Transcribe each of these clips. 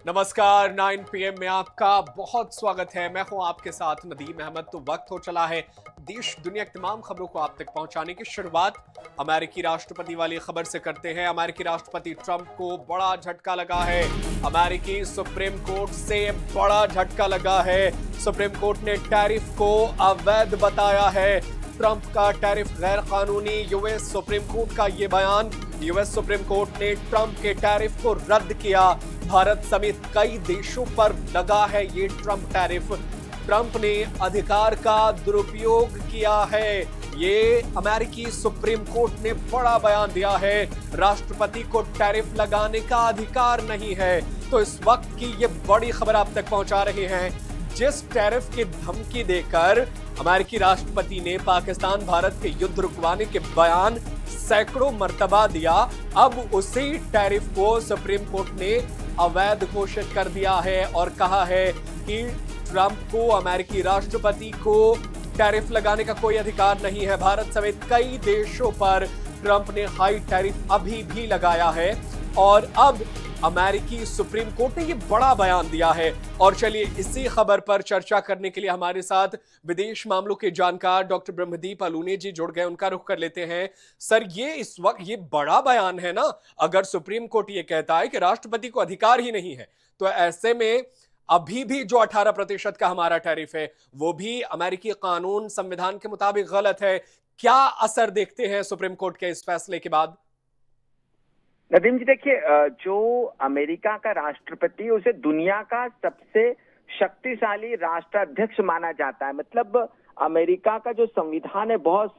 नमस्कार। 9 पीएम में आपका बहुत स्वागत है। मैं हूं आपके साथ नदीम अहमद। तो वक्त हो चला है देश दुनिया की तमाम खबरों को आप तक पहुंचाने की। शुरुआत अमेरिकी राष्ट्रपति वाली खबर से करते हैं। अमेरिकी राष्ट्रपति ट्रंप को बड़ा झटका लगा है। अमेरिकी सुप्रीम कोर्ट से बड़ा झटका लगा है। सुप्रीम कोर्ट ने टैरिफ को अवैध बताया है। ट्रंप का टैरिफ गैर कानूनी, यूएस सुप्रीम कोर्ट का यह बयान। यूएस सुप्रीम कोर्ट ने ट्रंप के टैरिफ को रद्द किया। भारत समेत कई देशों पर लगा है ये ट्रंप टैरिफ। ट्रंप ने अधिकार का दुरुपयोग किया है, ये अमेरिकी सुप्रीम कोर्ट ने बड़ा बयान दिया है। राष्ट्रपति को टैरिफ लगाने का अधिकार नहीं है। तो इस वक्त की ये बड़ी खबर आप तक पहुंचा रहे हैं। जिस टैरिफ की धमकी देकर अमेरिकी राष्ट्रपति ने पाकिस्तान भारत के युद्ध रुकवाने के बयान सैकड़ों मर्तबा दिया, अब उसी टैरिफ को सुप्रीम कोर्ट ने अवैध घोषित कर दिया है और कहा है कि ट्रंप को, अमेरिकी राष्ट्रपति को टैरिफ लगाने का कोई अधिकार नहीं है। भारत समेत कई देशों पर ट्रंप ने हाई टैरिफ अभी भी लगाया है और अब अमेरिकी सुप्रीम कोर्ट ने ये बड़ा बयान दिया है। और चलिए इसी खबर पर चर्चा करने के लिए हमारे साथ विदेश मामलों के जानकार डॉक्टर ब्रह्मदीप अलूने जी जुड़ गए। उनका रुख कर लेते हैं। सर, ये इस वक्त ये बड़ा बयान है ना। अगर सुप्रीम कोर्ट ये कहता है कि राष्ट्रपति को अधिकार ही नहीं है, तो ऐसे में अभी भी जो 18% का हमारा टैरिफ है वो भी अमेरिकी कानून संविधान के मुताबिक गलत है। क्या असर देखते हैं सुप्रीम कोर्ट के इस फैसले के बाद? नदीम जी, देखिए, जो अमेरिका का राष्ट्रपति उसे दुनिया का सबसे शक्तिशाली राष्ट्राध्यक्ष माना जाता है। मतलब अमेरिका का जो संविधान है बहुत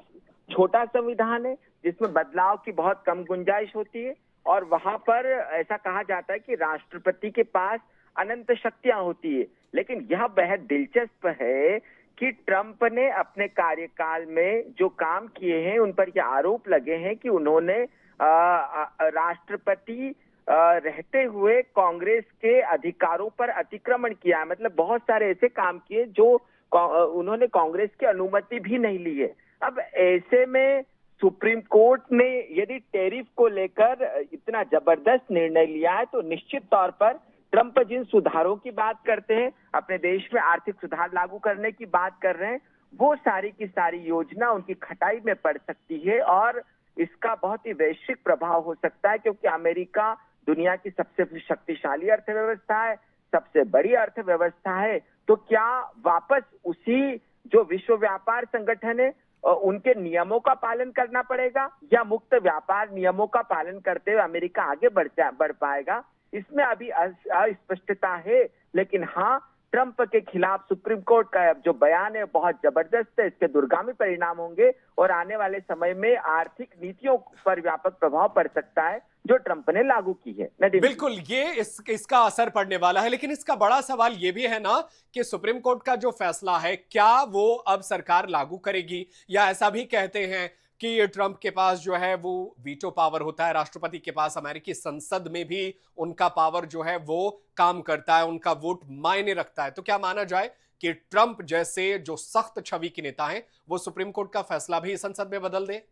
छोटा संविधान है जिसमें बदलाव की बहुत कम गुंजाइश होती है और वहां पर ऐसा कहा जाता है कि राष्ट्रपति के पास अनंत शक्तियां होती है। लेकिन यह बेहद दिलचस्प है कि ट्रंप ने अपने कार्यकाल में जो काम किए हैं उन पर यह आरोप लगे हैं कि उन्होंने राष्ट्रपति रहते हुए कांग्रेस के अधिकारों पर अतिक्रमण किया है। मतलब बहुत सारे ऐसे काम किए जो उन्होंने कांग्रेस की अनुमति भी नहीं ली है। अब ऐसे में सुप्रीम कोर्ट ने यदि टैरिफ को लेकर इतना जबरदस्त निर्णय लिया है तो निश्चित तौर पर ट्रंप जिन सुधारों की बात करते हैं, अपने देश में आर्थिक सुधार लागू करने की बात कर रहे हैं, वो सारी की सारी योजना उनकी खटाई में पड़ सकती है और इसका बहुत ही वैश्विक प्रभाव हो सकता है। क्योंकि अमेरिका दुनिया की सबसे शक्तिशाली अर्थव्यवस्था है, सबसे बड़ी अर्थव्यवस्था है। तो क्या वापस उसी जो विश्व व्यापार संगठन है उनके नियमों का पालन करना पड़ेगा या मुक्त व्यापार नियमों का पालन करते हुए अमेरिका आगे बढ़ पाएगा? इसमें अभी अस्पष्टता है। लेकिन हाँ, ट्रंप के खिलाफ सुप्रीम कोर्ट का जो बयान है बहुत जबरदस्त है। इसके दूरगामी परिणाम होंगे और आने वाले समय में आर्थिक नीतियों पर व्यापक प्रभाव पड़ सकता है जो ट्रंप ने लागू की है। बिल्कुल, ये इसका असर पड़ने वाला है। लेकिन इसका बड़ा सवाल ये भी है ना कि सुप्रीम कोर्ट का जो फैसला है क्या वो अब सरकार लागू करेगी, या ऐसा भी कहते हैं कि ट्रंप के पास जो है वो वीटो पावर होता है, राष्ट्रपति के पास अमेरिकी संसद में भी उनका पावर जो है वो काम करता है, उनका वोट मायने रखता है। तो क्या माना जाए कि ट्रंप जैसे जो सख्त छवि के नेता हैं वो सुप्रीम कोर्ट का फैसला भी संसद में बदल दे?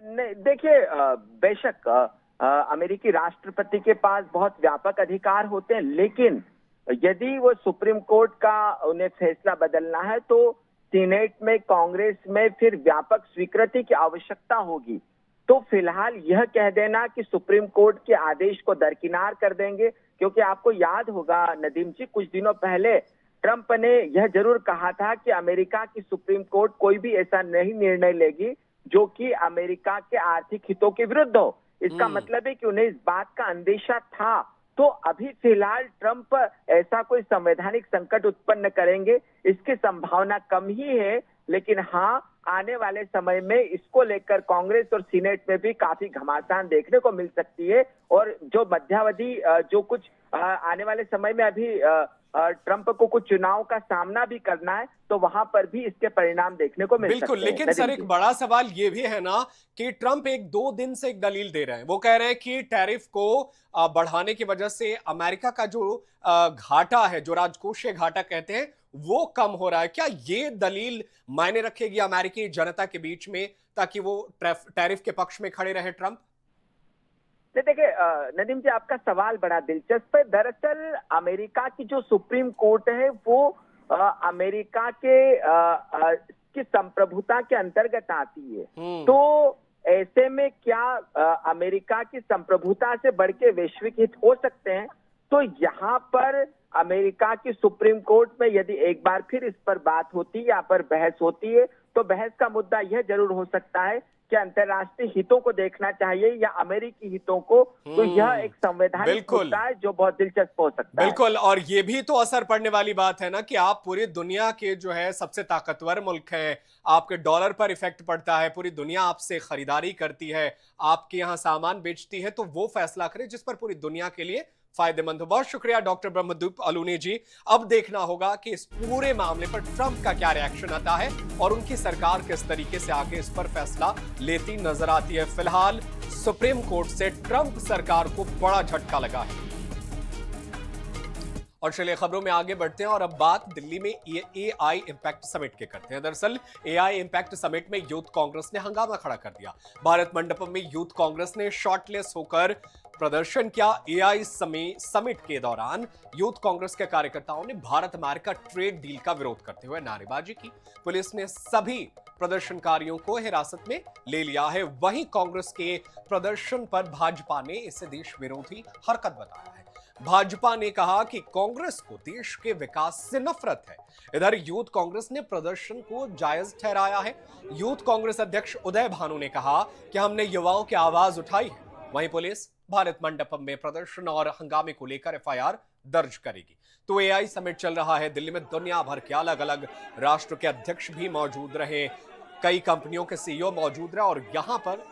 नहीं, देखिए, बेशक अमेरिकी राष्ट्रपति के पास बहुत व्यापक अधिकार होते हैं, लेकिन यदि वो सुप्रीम कोर्ट का उन्हें फैसला बदलना है तो सीनेट में, कांग्रेस में फिर व्यापक स्वीकृति की आवश्यकता होगी। तो फिलहाल यह कह देना कि सुप्रीम कोर्ट के आदेश को दरकिनार कर देंगे, क्योंकि आपको याद होगा नदीम जी, कुछ दिनों पहले ट्रंप ने यह जरूर कहा था कि अमेरिका की सुप्रीम कोर्ट कोई भी ऐसा नहीं निर्णय लेगी जो कि अमेरिका के आर्थिक हितों के विरुद्ध हो। इसका मतलब है कि उन्हें इस बात का अंदेशा था। तो अभी फिलहाल ट्रंप ऐसा कोई संवैधानिक संकट उत्पन्न करेंगे इसकी संभावना कम ही है। लेकिन हाँ, आने वाले समय में इसको लेकर कांग्रेस और सीनेट में भी काफी घमासान देखने को मिल सकती है। और जो मध्यावधि जो कुछ आने वाले समय में अभी ट्रंप को कुछ चुनाव का सामना भी करना है तो वहां पर भी इसके परिणाम देखने को मिल सकते हैं। बिल्कुल, लेकिन सर एक बड़ा सवाल ये भी है ना कि ट्रंप एक दो दिन से एक दलील दे रहे हैं। वो कह रहे हैं कि टैरिफ को बढ़ाने की वजह से अमेरिका का जो घाटा है, जो राजकोषीय घाटा कहते हैं, वो कम हो रहा है। क्या ये दलील मायने रखेगी अमेरिकी जनता के बीच में ताकि वो टैरिफ के पक्ष में खड़े रहे ट्रंप? नहीं देखिए नदीम जी, आपका सवाल बड़ा दिलचस्प है। दरअसल अमेरिका की जो सुप्रीम कोर्ट है वो अमेरिका के की संप्रभुता के अंतर्गत आती है। तो ऐसे में क्या अमेरिका की संप्रभुता से बढ़ के वैश्विक हित हो सकते हैं? तो यहाँ पर अमेरिका की सुप्रीम कोर्ट में यदि एक बार फिर इस पर बात होती है, यहाँ पर बहस होती है, तो बहस का मुद्दा यह जरूर हो सकता है कि अंतर्राष्ट्रीय हितों को देखना चाहिए या अमेरिकी हितों को। तो यह एक संवैधानिक मुद्दा है जो बहुत दिलचस्प हो सकता है। बिल्कुल, और ये भी तो असर पड़ने वाली बात है ना कि आप पूरी दुनिया के जो है सबसे ताकतवर मुल्क हैं, आपके डॉलर पर इफेक्ट पड़ता है, पूरी दुनिया आपसे खरीदारी करती है, आपके यहाँ सामान बेचती है, तो वो फैसला करे जिस पर पूरी दुनिया के लिए फायदेमंद हो। बहुत शुक्रिया डॉक्टर ब्रह्मदीप अलूनी जी। अब देखना होगा कि इस पूरे मामले पर ट्रंप का क्या रिएक्शन आता है और उनकी सरकार किस तरीके से आगे इस पर फैसला लेती नजर आती है। फिलहाल सुप्रीम कोर्ट से ट्रंप सरकार को बड़ा झटका लगा है। और चलिए खबरों में आगे बढ़ते हैं और अब बात दिल्ली में एआई इंपैक्ट समिट के करते हैं। दरअसल एआई इंपैक्ट समिट में यूथ कांग्रेस ने हंगामा खड़ा कर दिया। भारत मंडपम में यूथ कांग्रेस ने शॉर्टलेस होकर प्रदर्शन किया। एआई समिट के दौरान यूथ कांग्रेस के कार्यकर्ताओं ने भारत अमेरिका ट्रेड डील का विरोध करते हुए नारेबाजी की। पुलिस ने सभी प्रदर्शनकारियों को हिरासत में ले लिया है। वहीं कांग्रेस के प्रदर्शन पर भाजपा ने इसे देश विरोधी हरकत बताया है। भाजपा ने कहा कि कांग्रेस को देश के विकास से नफरत है। इधर यूथ कांग्रेस ने प्रदर्शन को जायज ठहराया है। यूथ कांग्रेस अध्यक्ष उदय भानु ने कहा कि हमने युवाओं की आवाज उठाई है। वहीं पुलिस भारत मंडपम में प्रदर्शन और हंगामे को लेकर एफआईआर दर्ज करेगी। तो एआई समिट चल रहा है दिल्ली में, दुनिया भर के अलग अलग राष्ट्र के अध्यक्ष भी मौजूद रहे, कई कंपनियों के सीईओ मौजूद रहे और यहां पर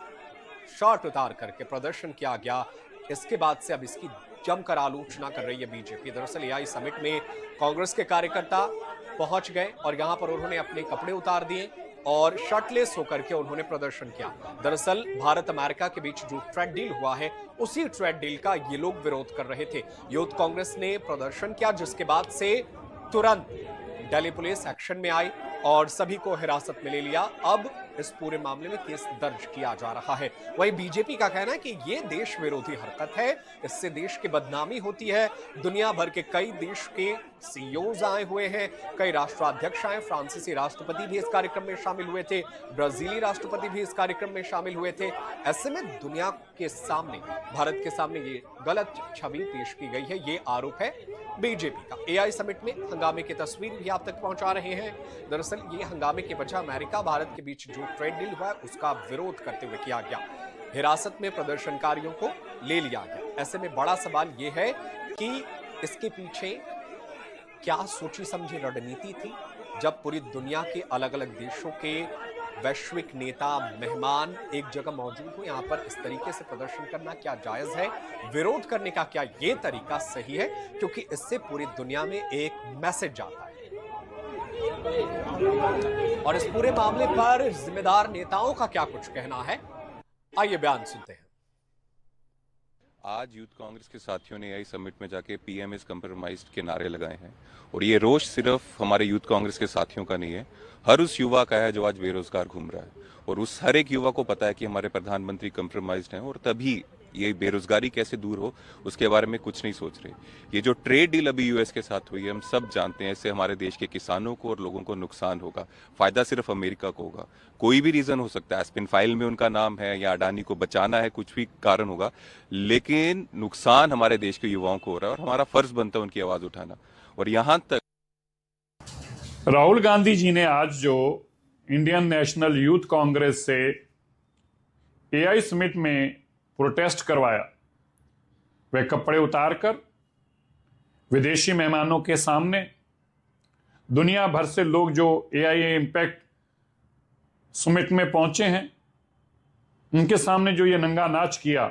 शॉर्ट उतार करके प्रदर्शन किया गया। इसके बाद से अब इसकी जमकर आलोचना कर रही है बीजेपी। दरअसल एआई समिट में कांग्रेस के कार्यकर्ता पहुंच गए और यहां पर उन्होंने अपने कपड़े उतार दिए और शर्टलेस होकर के उन्होंने प्रदर्शन किया। दरअसल भारत अमेरिका के बीच जो ट्रेड डील हुआ है उसी ट्रेड डील का ये लोग विरोध कर रहे थे। यूथ कांग्रेस ने प्रदर्शन किया जिसके बाद से तुरंत दिल्ली पुलिस एक्शन में आई और सभी को हिरासत में ले लिया। अब इस पूरे मामले में केस दर्ज किया जा रहा है। वहीं बीजेपी का कहना है कि यह देश विरोधी हरकत है, इससे देश की बदनामी होती है। दुनिया भर के कई देश के सीईओज आए हुए हैं, कई राष्ट्राध्यक्ष आए, फ्रांसीसी राष्ट्रपति भी इस कार्यक्रम में शामिल हुए थे, ब्राजीली राष्ट्रपति भी इस कार्यक्रम में शामिल हुए थे। ऐसे में दुनिया के सामने, भारत के सामने ये गलत छवि पेश की गई है, ये आरोप है बीजेपी का। एआई समिट में हंगामे की तस्वीर भी आप तक पहुंचा रहे हैं। दरअसल ये हंगामे की वजह अमेरिका भारत के बीच जो ट्रेड डील हुआ है उसका विरोध करते हुए किया गया। हिरासत में प्रदर्शनकारियों को ले लिया गया। ऐसे में बड़ा सवाल यह है कि इसके पीछे क्या सोची समझी रणनीति थी। जब पूरी दुनिया के अलग अलग देशों के वैश्विक नेता, मेहमान एक जगह मौजूद हो, यहां पर इस तरीके से प्रदर्शन करना क्या जायज है? विरोध करने का क्या ये तरीका सही है? क्योंकि इससे पूरी दुनिया में एक मैसेज जाता है। और इस पूरे मामले पर जिम्मेदार नेताओं का क्या कुछ कहना है, आइए बयान सुनते हैं। आज यूथ कांग्रेस के साथियों ने एआई समिट में जाके पीएम इज कंप्रोमाइज्ड के नारे लगाए हैं और ये रोष सिर्फ हमारे यूथ कांग्रेस के साथियों का नहीं है, हर उस युवा का है जो आज बेरोजगार घूम रहा है और उस हर एक युवा को पता है कि हमारे प्रधानमंत्री कंप्रोमाइज्ड हैं और तभी ये बेरोजगारी कैसे दूर हो उसके बारे में कुछ नहीं सोच रहे। ये जो ट्रेड डील अभी यूएस के साथ हुई है, हम सब जानते हैं इससे हमारे देश के किसानों को और लोगों को नुकसान होगा, फायदा सिर्फ अमेरिका को होगा। कोई भी रीजन हो सकता है, एस्पिन फाइल में उनका नाम है या अडानी को बचाना है, कुछ भी कारण होगा, लेकिन नुकसान हमारे देश के युवाओं को हो रहा है और हमारा फर्ज बनता है उनकी आवाज उठाना। और यहां तक राहुल गांधी जी ने आज जो इंडियन नेशनल यूथ कांग्रेस से एआई समिट में प्रोटेस्ट करवाया, वे कपड़े उतारकर विदेशी मेहमानों के सामने, दुनिया भर से लोग जो एआई इंपैक्ट समिट में पहुंचे हैं उनके सामने जो ये नंगा नाच किया,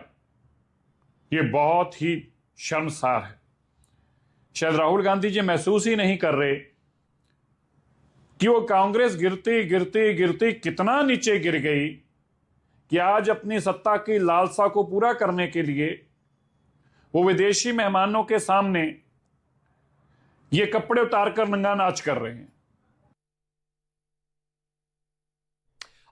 ये बहुत ही शर्मसार है। शायद राहुल गांधी जी महसूस ही नहीं कर रहे कि वो कांग्रेस गिरती गिरती गिरती कितना नीचे गिर गई कि आज अपनी सत्ता की लालसा को पूरा करने के लिए वो विदेशी मेहमानों के सामने ये कपड़े उतारकर नंगा नाच कर रहे हैं।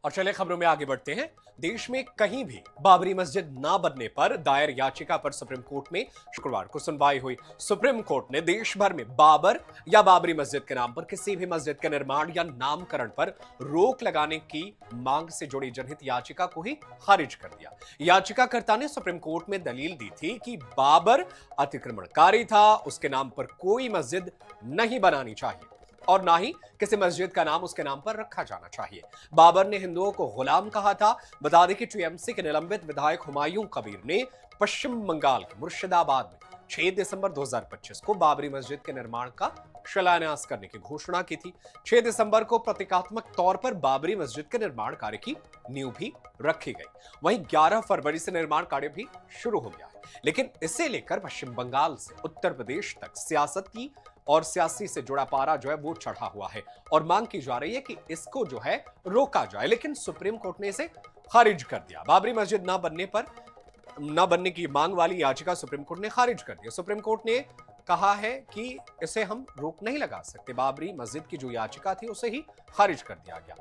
और चले खबरों में आगे बढ़ते हैं। देश में कहीं भी बाबरी मस्जिद ना बनने पर दायर याचिका पर सुप्रीम कोर्ट में शुक्रवार को सुनवाई हुई। सुप्रीम कोर्ट ने देश भर में बाबर या बाबरी मस्जिद के नाम पर किसी भी मस्जिद के निर्माण या नामकरण पर रोक लगाने की मांग से जुड़ी जनहित याचिका को ही खारिज कर दिया। याचिकाकर्ता ने सुप्रीम कोर्ट में दलील दी थी कि बाबर अतिक्रमणकारी था, उसके नाम पर कोई मस्जिद नहीं बनानी चाहिए और ना ही किसी मस्जिद का नाम उसके नाम पर रखा जाना चाहिए। बाबर ने हिंदुओं को गुलाम कहा था। बता दें कि टीएमसी के निलंबित विधायक हुमायूं कबीर ने पश्चिम बंगाल के मुर्शिदाबाद में 6 दिसंबर 2025 को बाबरी मस्जिद के निर्माण का शिलान्यास करने की घोषणा की थी। 6 दिसंबर को प्रतीकात्मक तौर पर बाबरी मस्जिद के निर्माण कार्य की नींव भी रखी गई। वहीं 11 फरवरी से निर्माण कार्य भी शुरू हो गया है, लेकिन इसे लेकर पश्चिम बंगाल से उत्तर प्रदेश तक सियासत की और सियासी से जुड़ा पारा जो है वो चढ़ा हुआ है और मांग की जा रही है कि इसको जो है रोका जाए, लेकिन सुप्रीम कोर्ट ने इसे खारिज कर दिया। बाबरी मस्जिद न बनने की मांग वाली याचिका सुप्रीम कोर्ट ने खारिज कर दिया। सुप्रीम कोर्ट ने कहा है कि इसे हम रोक नहीं लगा सकते। बाबरी मस्जिद की जो याचिका थी उसे ही खारिज कर दिया गया।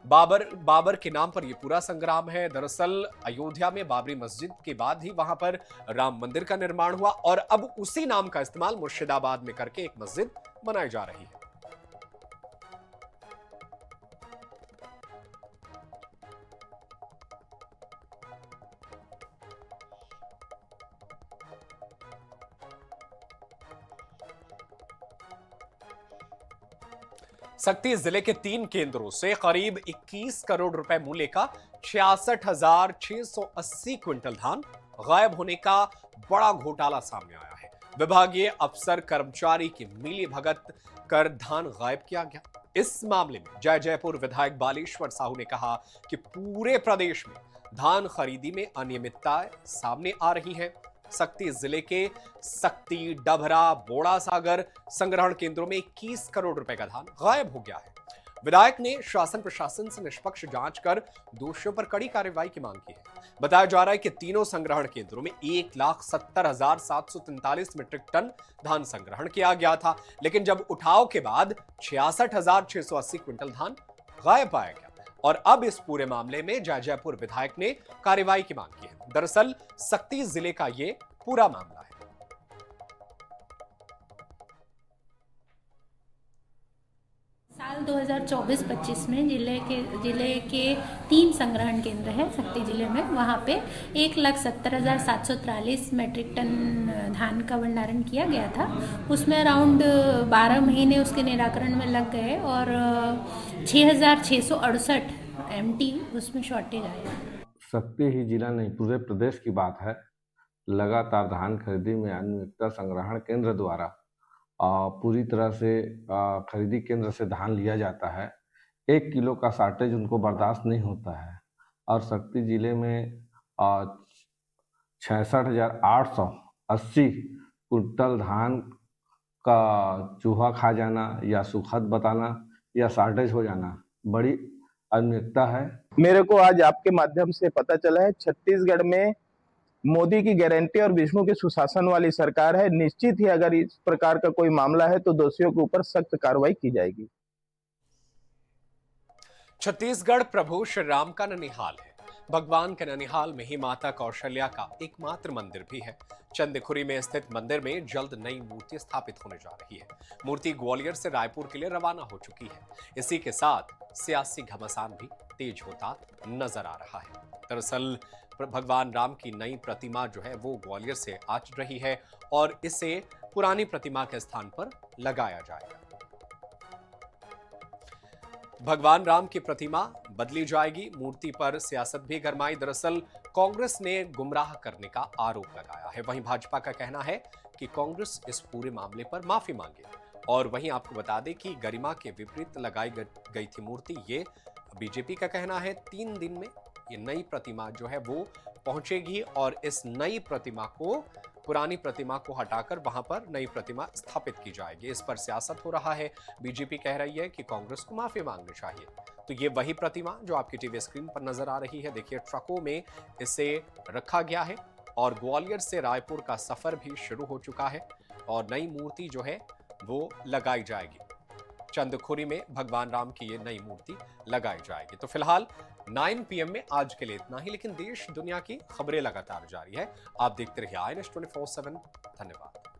बाबर के नाम पर यह पूरा संग्राम है। दरअसल अयोध्या में बाबरी मस्जिद के बाद ही वहां पर राम मंदिर का निर्माण हुआ और अब उसी नाम का इस्तेमाल मुर्शिदाबाद में करके एक मस्जिद बनाई जा रही है। सक्ती जिले के 3 केंद्रों से करीब 21 करोड़ रुपए मूल्य का 66,680 क्विंटल धान गायब होने का बड़ा घोटाला सामने आया है। विभागीय अफसर कर्मचारी की मिलीभगत कर धान गायब किया गया। इस मामले में जयपुर विधायक बालेश्वर साहू ने कहा कि पूरे प्रदेश में धान खरीदी में अनियमितताएं सामने आ रही हैं। सक्ती जिले के सक्ती, डभरा, बोड़ा सागर संग्रहण केंद्रों में 21 करोड़ रुपए का धान गायब हो गया है। विधायक ने शासन प्रशासन से निष्पक्ष जांच कर दोषियों पर कड़ी कार्रवाई की मांग की है। बताया जा रहा है कि तीनों संग्रहण केंद्रों में 1,70,743 मीट्रिक टन धान संग्रहण किया गया था, लेकिन जब उठाव के बाद 66,680 क्विंटल धान गायब पाया गया और अब इस पूरे मामले में जयपुर विधायक ने कार्रवाई की मांग की है। दरअसल सक्ती जिले का ये पूरा मामला है। साल 2024-25 में जिले के 3 संग्रहण केंद्र है सक्ती जिले में। वहाँ पे 1,70,743 मैट्रिक टन धान का भंडारण किया गया था। उसमें अराउंड 12 महीने उसके निराकरण में लग गए और 6,668 MT उसमें शॉर्टेज आया। सक्ती ही जिला नहीं, पूरे प्रदेश की बात है। लगातार धान खरीदी में अनियमितता संग्रहण केंद्र द्वारा पूरी तरह से खरीदी केंद्र से धान लिया जाता है। 1 किलो का शॉर्टेज उनको बर्दाश्त नहीं होता है और सक्ती जिले में 66,880 कुंटल धान का चूहा खा जाना या सुखद बताना या शॉर्टेज हो जाना बड़ी अनियमितता है। मेरे को आज आपके माध्यम से पता चला है छत्तीसगढ़ में मोदी की गारंटी और विष्णु के सुशासन वाली सरकार है। निश्चित ही अगर इस प्रकार का कोई मामला है तो दोषियों के ऊपर सख्त कार्रवाई की जाएगी। छत्तीसगढ़ प्रभु श्री राम का ननिहाल है। भगवान के ननिहाल में ही माता कौशल्या का एकमात्र मंदिर भी है। चंदखुरी में स्थित मंदिर में जल्द नई मूर्ति स्थापित होने जा रही है। मूर्ति ग्वालियर से रायपुर के लिए रवाना हो चुकी है। इसी के साथ सियासी घमासान भी तेज होता नजर आ रहा है। दरअसल भगवान राम की नई प्रतिमा जो है वो ग्वालियर से आ रही है और इसे पुरानी प्रतिमा के स्थान पर लगाया जाएगा। भगवान राम की प्रतिमा बदली जाएगी। मूर्ति पर सियासत भी गरमाई। दरअसल कांग्रेस ने गुमराह करने का आरोप लगाया है। वहीं भाजपा का कहना है कि कांग्रेस इस पूरे मामले पर माफी मांगे। और वहीं आपको बता दें कि गरिमा के विपरीत लगाई गई थी मूर्ति। ये बीजेपी का कहना है 3 दिन में ये नई प्रतिमा जो है वो पहुंचेगी और इस नई प्रतिमा को, पुरानी प्रतिमा को हटाकर वहां पर नई प्रतिमा स्थापित की जाएगी। इस पर सियासत हो रहा है। बीजेपी कह रही है कि कांग्रेस को माफी मांगनी चाहिए। तो ये वही प्रतिमा जो आपकी टीवी स्क्रीन पर नजर आ रही है। देखिए ट्रकों में इसे रखा गया है और ग्वालियर से रायपुर का सफर भी शुरू हो चुका है और नई मूर्ति जो है वो लगाई जाएगी। चंदखुरी में भगवान राम की ये नई मूर्ति लगाई जाएगी। तो फिलहाल 9 PM में आज के लिए इतना ही, लेकिन देश दुनिया की खबरें लगातार जारी है। आप देखते रहिए INS 24/7। धन्यवाद।